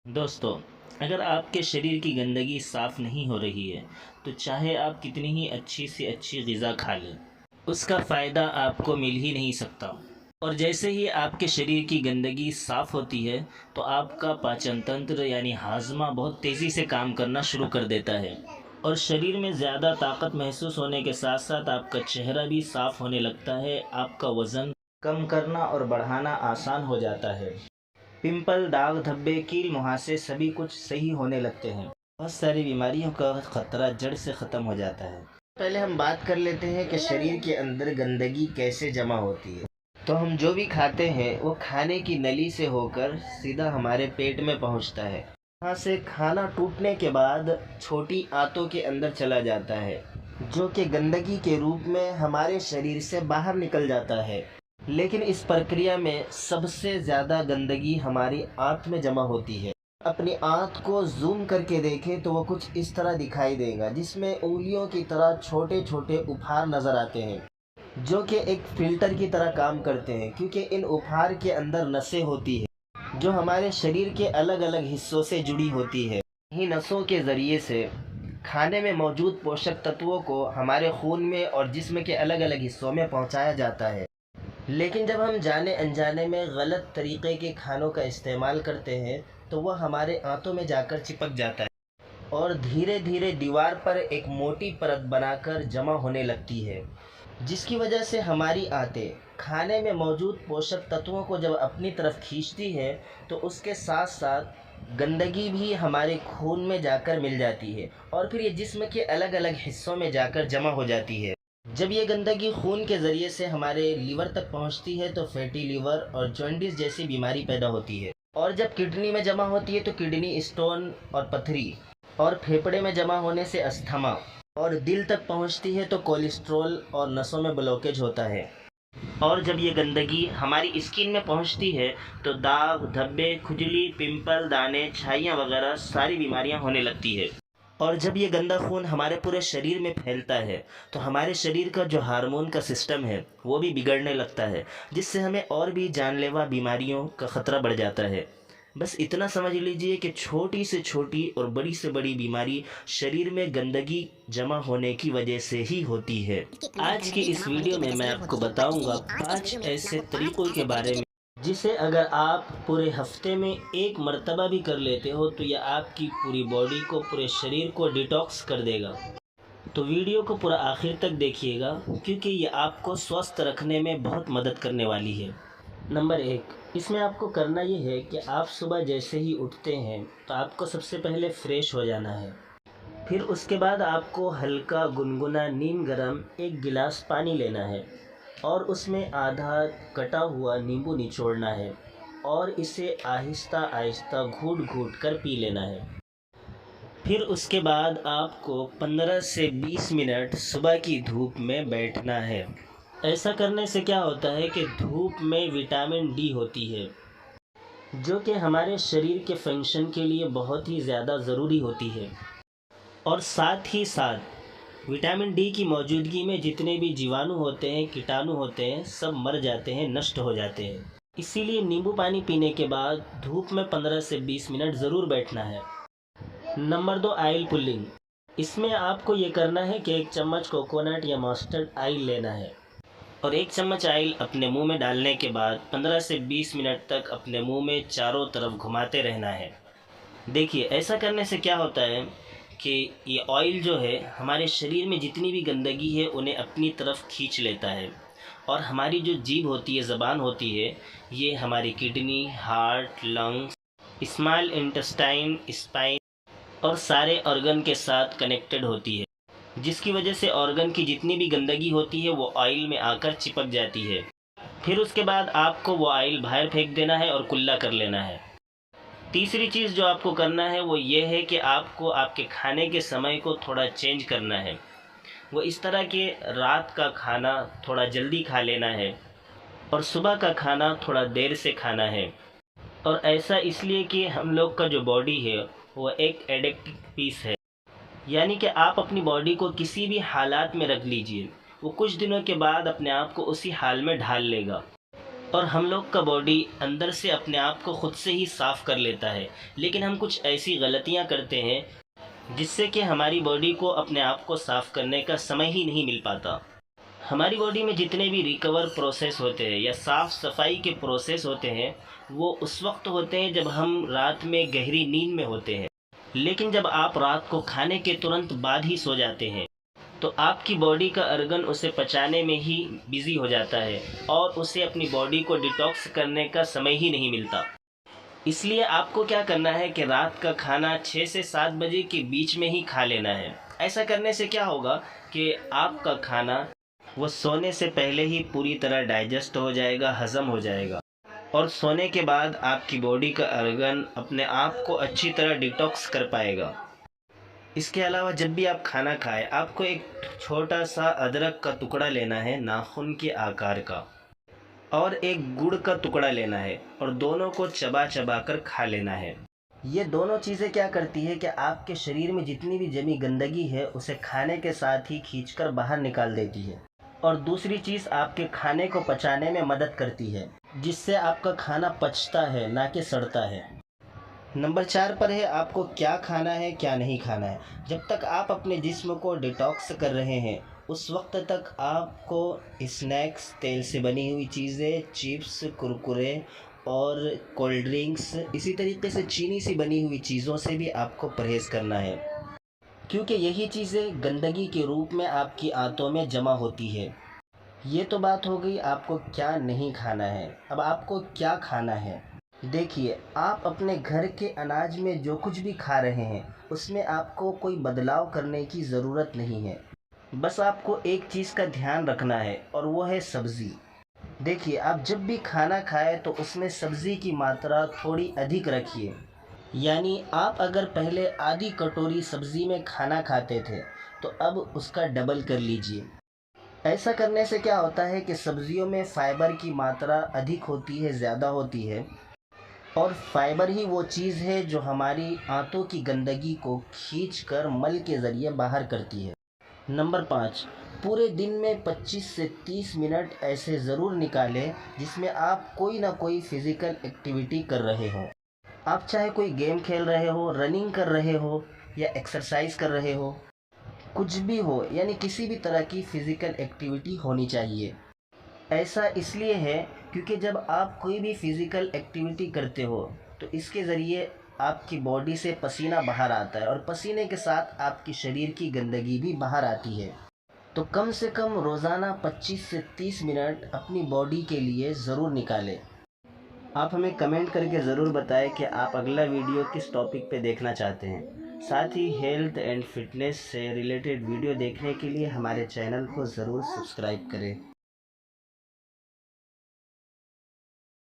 दोस्तों, अगर आपके शरीर की गंदगी साफ़ नहीं हो रही है, तो चाहे आप कितनी ही अच्छी से अच्छी ग़िज़ा खा लें, उसका फ़ायदा आपको मिल ही नहीं सकता। और जैसे ही आपके शरीर की गंदगी साफ़ होती है, तो आपका पाचन तंत्र यानी हाज़मा बहुत तेज़ी से काम करना शुरू कर देता है। और शरीर में ज़्यादा ताकत महसूस होने के साथ साथ आपका चेहरा भी साफ़ होने लगता है, आपका वज़न कम करना और बढ़ाना आसान हो जाता है। पिंपल, दाग धब्बे, कील मुहासे सभी कुछ सही होने लगते हैं। बहुत सारी बीमारियों का खतरा जड़ से ख़त्म हो जाता है। पहले हम बात कर लेते हैं कि शरीर के अंदर गंदगी कैसे जमा होती है। तो हम जो भी खाते हैं वो खाने की नली से होकर सीधा हमारे पेट में पहुंचता है। वहाँ से खाना टूटने के बाद छोटी आंतों के अंदर चला जाता है, जो कि गंदगी के रूप में हमारे शरीर से बाहर निकल जाता है। लेकिन इस प्रक्रिया में सबसे ज़्यादा गंदगी हमारी आंत में जमा होती है। अपनी आंत को जूम करके देखें तो वो कुछ इस तरह दिखाई देगा, जिसमें उंगलियों की तरह छोटे छोटे उफार नज़र आते हैं, जो कि एक फ़िल्टर की तरह काम करते हैं, क्योंकि इन उफार के अंदर नसें होती है जो हमारे शरीर के अलग अलग हिस्सों से जुड़ी होती है। इन्हीं नसों के ज़रिए से खाने में मौजूद पोषक तत्वों को हमारे खून में और जिस्म के अलग अलग हिस्सों में पहुंचाया जाता है। लेकिन जब हम जाने अनजाने में गलत तरीके के खानों का इस्तेमाल करते हैं, तो वह हमारे आंतों में जाकर चिपक जाता है और धीरे धीरे दीवार पर एक मोटी परत बनाकर जमा होने लगती है, जिसकी वजह से हमारी आंतें खाने में मौजूद पोषक तत्वों को जब अपनी तरफ खींचती है, तो उसके साथ साथ गंदगी भी हमारे खून में जाकर मिल जाती है और फिर ये जिस्म के अलग अलग हिस्सों में जाकर जमा हो जाती है। जब ये गंदगी खून के ज़रिए से हमारे लीवर तक पहुंचती है, तो फैटी लीवर और जॉन्डिस जैसी बीमारी पैदा होती है। और जब किडनी में जमा होती है तो किडनी स्टोन और पथरी, और फेफड़े में जमा होने से अस्थमा, और दिल तक पहुंचती है तो कोलेस्ट्रॉल और नसों में ब्लॉकेज होता है। और जब ये गंदगी हमारी स्किन में पहुंचती है, तो दाग धब्बे, खुजली, पिंपल, दाने, छाइयाँ वगैरह सारी बीमारियां होने लगती है। और जब ये गंदा खून हमारे पूरे शरीर में फैलता है, तो हमारे शरीर का जो हार्मोन का सिस्टम है वो भी बिगड़ने लगता है, जिससे हमें और भी जानलेवा बीमारियों का ख़तरा बढ़ जाता है। बस इतना समझ लीजिए कि छोटी से छोटी और बड़ी से बड़ी बीमारी शरीर में गंदगी जमा होने की वजह से ही होती है। आज की इस वीडियो में मैं आपको बताऊंगा 5 ऐसे तरीक़ों के बारे में, जिसे अगर आप पूरे हफ्ते में एक मर्तबा भी कर लेते हो, तो यह आपकी पूरी बॉडी को, पूरे शरीर को डिटॉक्स कर देगा। तो वीडियो को पूरा आखिर तक देखिएगा, क्योंकि ये आपको स्वस्थ रखने में बहुत मदद करने वाली है। नंबर 1, इसमें आपको करना ये है कि आप सुबह जैसे ही उठते हैं, तो आपको सबसे पहले फ़्रेश हो जाना है। फिर उसके बाद आपको हल्का गुनगुना नीम गरम 1 गिलास पानी लेना है और उसमें आधा कटा हुआ नींबू निचोड़ना है और इसे आहिस्ता आहिस्ता घूट घूट कर पी लेना है। फिर उसके बाद आपको 15 से 20 मिनट सुबह की धूप में बैठना है। ऐसा करने से क्या होता है कि धूप में विटामिन डी होती है, जो कि हमारे शरीर के फंक्शन के लिए बहुत ही ज़्यादा ज़रूरी होती है। और साथ ही साथ विटामिन डी की मौजूदगी में जितने भी जीवाणु होते हैं, कीटाणु होते हैं, सब मर जाते हैं, नष्ट हो जाते हैं। इसीलिए नींबू पानी पीने के बाद धूप में 15 से 20 मिनट ज़रूर बैठना है। Number 2, oil pulling. इसमें आपको ये करना है कि 1 चम्मच कोकोनट या मस्टर्ड ऑयल लेना है और 1 चम्मच ऑयल अपने मुंह में डालने के बाद 15 से 20 मिनट तक अपने मुंह में चारों तरफ घुमाते रहना है। देखिए, ऐसा करने से क्या होता है कि ये ऑयल जो है हमारे शरीर में जितनी भी गंदगी है उन्हें अपनी तरफ खींच लेता है, और हमारी जो जीभ होती है, ज़बान होती है, ये हमारी kidney, heart, lungs, small intestine, spine और सारे ऑर्गन के साथ कनेक्टेड होती है, जिसकी वजह से ऑर्गन की जितनी भी गंदगी होती है वो ऑयल में आकर चिपक जाती है। फिर उसके बाद आपको वो ऑयल बाहर फेंक देना है और कुल्ला कर लेना है। तीसरी चीज़ जो आपको करना है वो ये है कि आपको आपके खाने के समय को थोड़ा चेंज करना है। वो इस तरह के रात का खाना थोड़ा जल्दी खा लेना है और सुबह का खाना थोड़ा देर से खाना है। और ऐसा इसलिए कि हम लोग का जो बॉडी है वो एक एडिक्टिव पीस है, यानी कि आप अपनी बॉडी को किसी भी हालात में रख लीजिए, वो कुछ दिनों के बाद अपने आप को उसी हाल में ढाल लेगा। और हम लोग का बॉडी अंदर से अपने आप को खुद से ही साफ़ कर लेता है। लेकिन हम कुछ ऐसी गलतियाँ करते हैं जिससे कि हमारी बॉडी को अपने आप को साफ़ करने का समय ही नहीं मिल पाता। हमारी बॉडी में जितने भी रिकवर प्रोसेस होते हैं या साफ़ सफाई के प्रोसेस होते हैं, वो उस वक्त होते हैं जब हम रात में गहरी नींद में होते हैं। लेकिन जब आप रात को खाने के तुरंत बाद ही सो जाते हैं, तो आपकी बॉडी का अर्गन उसे पचाने में ही बिज़ी हो जाता है और उसे अपनी बॉडी को डिटॉक्स करने का समय ही नहीं मिलता। इसलिए आपको क्या करना है कि रात का खाना 6 से 7 बजे के बीच में ही खा लेना है। ऐसा करने से क्या होगा कि आपका खाना वो सोने से पहले ही पूरी तरह डाइजेस्ट हो जाएगा, हज़म हो जाएगा और सोने के बाद आपकी बॉडी का अर्गन अपने आप को अच्छी तरह डिटॉक्स कर पाएगा। इसके अलावा जब भी आप खाना खाएं, आपको एक छोटा सा अदरक का टुकड़ा लेना है नाखून के आकार का, और एक गुड़ का टुकड़ा लेना है और दोनों को चबा चबा कर खा लेना है। ये दोनों चीज़ें क्या करती है कि आपके शरीर में जितनी भी जमी गंदगी है उसे खाने के साथ ही खींचकर बाहर निकाल देती है। और दूसरी चीज़ आपके खाने को पचाने में मदद करती है, जिससे आपका खाना पचता है, ना कि सड़ता है। नंबर 4 पर है आपको क्या खाना है क्या नहीं खाना है। जब तक आप अपने जिस्म को डिटॉक्स कर रहे हैं उस वक्त तक आपको स्नैक्स, तेल से बनी हुई चीज़ें, चिप्स, कुरकुरे और कोल्ड ड्रिंक्स, इसी तरीके से चीनी सी बनी हुई चीज़ों से भी आपको परहेज़ करना है, क्योंकि यही चीज़ें गंदगी के रूप में आपकी आंतों में जमा होती है। ये तो बात हो गई आपको क्या नहीं खाना है। अब आपको क्या खाना है। देखिए, आप अपने घर के अनाज में जो कुछ भी खा रहे हैं उसमें आपको कोई बदलाव करने की ज़रूरत नहीं है। बस आपको एक चीज़ का ध्यान रखना है और वो है सब्ज़ी। देखिए, आप जब भी खाना खाएं तो उसमें सब्ज़ी की मात्रा थोड़ी अधिक रखिए। यानी आप अगर पहले आधी कटोरी सब्ज़ी में खाना खाते थे तो अब उसका डबल कर लीजिए। ऐसा करने से क्या होता है कि सब्ज़ियों में फ़ाइबर की मात्रा अधिक होती है, ज़्यादा होती है, और फाइबर ही वो चीज़ है जो हमारी आंतों की गंदगी को खींचकर मल के ज़रिए बाहर करती है। नंबर 5, पूरे दिन में 25 से 30 मिनट ऐसे ज़रूर निकालें जिसमें आप कोई ना कोई फ़िज़िकल एक्टिविटी कर रहे हो। आप चाहे कोई गेम खेल रहे हो, रनिंग कर रहे हो या एक्सरसाइज कर रहे हो, कुछ भी हो, यानी किसी भी तरह की फ़िज़िकल एक्टिविटी होनी चाहिए। ऐसा इसलिए है क्योंकि जब आप कोई भी फ़िज़िकल एक्टिविटी करते हो तो इसके ज़रिए आपकी बॉडी से पसीना बाहर आता है और पसीने के साथ आपकी शरीर की गंदगी भी बाहर आती है। तो कम से कम रोज़ाना 25 से 30 मिनट अपनी बॉडी के लिए ज़रूर निकालें। आप हमें कमेंट करके ज़रूर बताएं कि आप अगला वीडियो किस टॉपिक पे देखना चाहते हैं। साथ ही हेल्थ एंड फिटनेस से रिलेटेड वीडियो देखने के लिए हमारे चैनल को ज़रूर सब्सक्राइब करें।